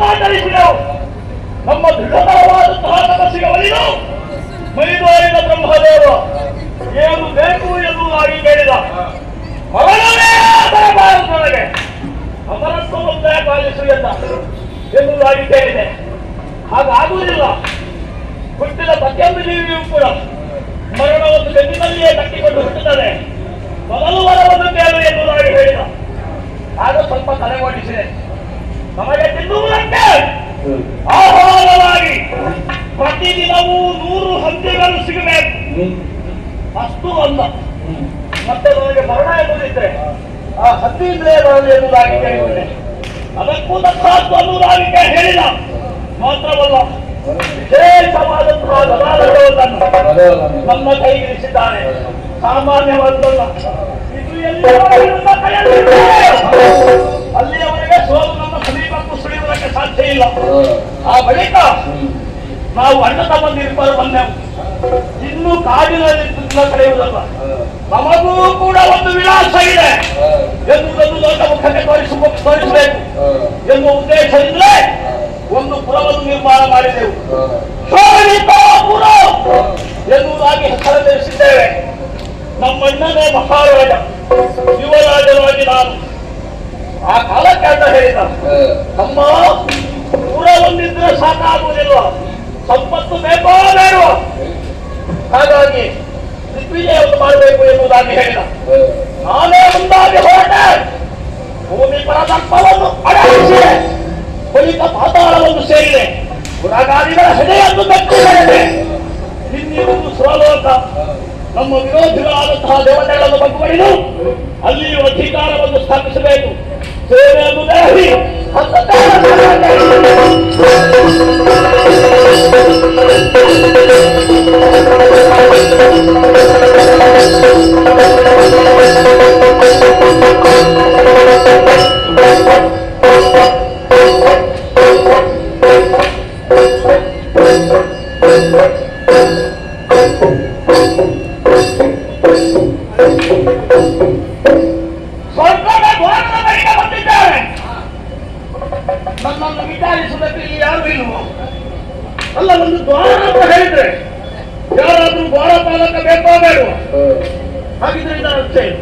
ಮಾತರಿಸಿದೆವು. ನಮ್ಮ ದೃಢತರವಾದಂತಹ ತಪಸ್ಸಿಗೆ ಒಲಿದು ಮೈದೋರಿದ ಬ್ರಹ್ಮದೇವ ಏನು ಬೇಕು ಎನ್ನುವುದಾಗಿ ಕೇಳಿದ. ಮರಣವೇ ಬರಬಾರದು ನನಗೆ, ಅಮರತ್ವವೊಂದೇ ಪಾಲಿಸು ಎನ್ನುವುದಾಗಿ ಕೇಳಿದೆ. ಹಾಗಾಗುವುದಿಲ್ಲ. ಹುಟ್ಟಿದ ಪ್ರತಿಯೊಂದು ಜೀವಿಯೂ ಕೂಡ ಮರಣವನ್ನು ಬೆನ್ನಿನಲ್ಲಿಯೇ ಕಟ್ಟಿಕೊಂಡು ಹುಟ್ಟುತ್ತದೆ. ಮೊದಲು ವರವನ್ನು ಕೇಳು ಎನ್ನುವುದಾಗಿ ಹೇಳಿದ. ಆಗ ಸ್ವಲ್ಪ ತಲೆಗೊಡಿಸಿದೆ. ನಮಗೆ ತಿನ್ನುವುದಂತೆ ಆಹಾರವಾಗಿ ಪ್ರತಿದಿನವೂ 100 ಹಂದಿಗಳು ಸಿಗಬೇಕು, ಅಷ್ಟು ಅಲ್ಲ. ಮತ್ತೆ ನನಗೆ ಮರಣ ಎನ್ನುವುದಿದ್ರೆ ಆ ಹಂದಿಯಿಂದಲೇ ಬರಲು ಎನ್ನುವುದಾಗಿ ಕೇಳಿಕೊಂಡೆ. ಅದಕ್ಕೂ ತಥಾಸ್ತು ಅನ್ನುವುದಾಗಿ ಹೇಳಿದ. ಮಾತ್ರವಲ್ಲ, ವಿಶೇಷವಾದಂತಹ ಗದಾಧರವನ್ನು ನಮ್ಮ ಕೈಗಿರಿಸಿದ್ದಾನೆ. ಸಾಮಾನ್ಯವಾದಲ್ಲ. ಇದು ಎಲ್ಲಿಯವರೆಗೆ ಕೈಯಲ್ಲಿದೆ ಅಲ್ಲಿಯವರೆಗೆ ಸೋಲು ನಮ್ಮ ಸಮೀಪಕ್ಕೂ ಸುಳಿಯುವುದಕ್ಕೆ ಸಾಧ್ಯ ಇಲ್ಲ. ಆ ಬಳಿಕ ನಾವು ಅಣ್ಣ ತಮ್ಮಂದಿರಿಬ್ಬರು ಬಂದೆವು. ಇನ್ನು ಕಾಡಿನಲ್ಲಿ ಕಳೆಯುವುದಲ್ಲ, ನಮಗೂ ಕೂಡ ಒಂದು ವಿಳಾಸ ಇದೆ ಎನ್ನುವುದನ್ನು ದೊಡ್ಡ ಮುಖಕ್ಕೆ ತೋರಿಸಬೇಕು ಎನ್ನುವ ಉದ್ದೇಶದಿಂದಲೇ ಒಂದು ಪುರವನ್ನು ನಿರ್ಮಾಣ ಮಾಡಿದೆವು. ಪುರ ಎನ್ನುವುದಾಗಿ ಹೆಸರಿಸಿದ್ದೇವೆ. ನಮ್ಮಣ್ಣನೇ ಮಹಾರಾಜ, ಯುವರಾಜನಾಗಿ ನಾನು ಆ ಕಾಲಕ್ಕೆ ಅಂತ ಹೇಳಿದ. ನಮ್ಮ ಪುರ ಒಂದಿದ್ರೆ ಸಾಕಾಗುವುದಿಲ್ಲ, ಸಂಪತ್ತು ಬೇಕೋ ಬೇಡುವ. ಹಾಗಾಗಿ ದಿಗ್ವಿಜಯವನ್ನು ಮಾಡಬೇಕು ಎನ್ನುವುದಾಗಿ ಹೇಳಿದ. ನಾನೇ ಮುಂದಾಗಿ ಹೊರಟೆ. ಭೂಮಿ ಪರದರ್ಪವನ್ನು ಅಡಗಿಸಿದೆ. ಬಳಿಕ ಪಾತಾಳವನ್ನು ಸೇರಿದೆ. ಗುಣಗಾರಿಗಳ ಹೆಡೆಯನ್ನು ಬೆಟ್ಟಿದೆ. ಇನ್ನಿರುವುದು ಸ್ವಲೋಕ. ನಮ್ಮ ವಿರೋಧಿಗಳಾದಂತಹ ದೇವತೆಗಳನ್ನು ಬಗ್ಗುವಳಿದು ಅಲ್ಲಿಯೂ ಅಧಿಕಾರವನ್ನು ಸ್ಥಾಪಿಸಬೇಕು. ಸೇವೆಯನ್ನು ದೇಹಿ ನನ್ನನ್ನು ವಿಚಾರಿಸುವುದಕ್ಕೆ ಯಾರು ಇಲ್ವೋ? ಅಲ್ಲ, ಒಂದು ದ್ವಾರ ಅಂತ ಹೇಳಿದ್ರೆ ಯಾರಾದ್ರೂ ದ್ವಾರ ಪಾಲಕ ಬೇಕೋ ಬೇಡುವ? ಹಾಗಿದ್ರೆ ಇದರ ಅರ್ಥ ಏನು?